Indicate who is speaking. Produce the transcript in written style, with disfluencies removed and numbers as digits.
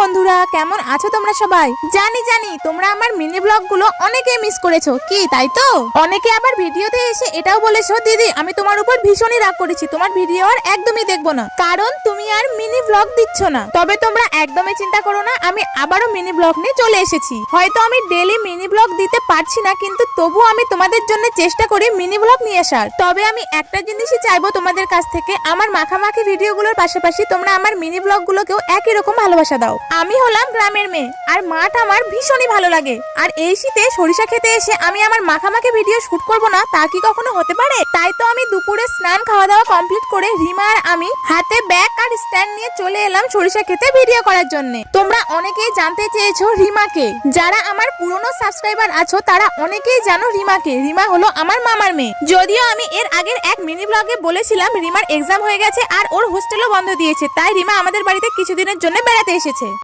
Speaker 1: বন্ধুরা, কেমন আছো তোমরা সবাই? জানি তোমরা আমার মিনি ব্লগ গুলো অনেকেই মিস করেছো, কি তাই তো? অনেকে আবার ভিডিওতে এসে এটাও বলেছো, দিদি আমি তোমার উপর ভীষণই রাগ করেছি, তোমার ভিডিও আর একদমই দেখবো না, কারণ তুমি আর মিনি ব্লগ দিচ্ছ না। তবে তোমরা একদমই চিন্তা করো না, আমি আবারও মিনি ব্লগ নিয়ে চলে এসেছি। হয়তো আমি ডেইলি মিনি ব্লগ দিতে পারছি না, কিন্তু তবু আমি তোমাদের জন্য চেষ্টা করি মিনি ব্লগ নিয়ে আসার। তবে আমি একটা জিনিসই চাইবো তোমাদের কাছ থেকে, আমার মাখামাখি ভিডিওগুলোর পাশাপাশি তোমরা আমার মিনি ব্লগ গুলোকেও একই রকম ভালোবাসা দাও। আমি হলাম গ্রামের মেয়ে, আর মাঠ আমার ভীষণই ভালো লাগে, আর এই শীতে সরিষা খেতে এসে আমি আমার মাখামাখি ভিডিও শুট করবো না, তা কি কখনো হতে পারে? তাই তো আমি দুপুরে স্নান খাওয়া দাওয়া কমপ্লিট করে রিমা আর আমি হাতে ব্যাগ আর স্ট্যান্ড নিয়ে চলে এলাম সরিষা খেতে ভিডিও করার জন্য। তোমরা অনেকেই জানতে চেয়েছো রিমাকে, যারা আমার পুরনো সাবস্ক্রাইবার আছো তারা অনেকেই জানো রিমাকে। রিমা হলো আমার মামার মেয়ে। যদিও আমি এর আগের এক মিনি ব্লগে বলেছিলাম রিমার এক্সাম হয়ে গেছে আর ওর হোস্টেলও বন্ধ দিয়েছে, তাই রিমা আমাদের বাড়িতে কিছুদিনের জন্য বেড়াতে এসেছে।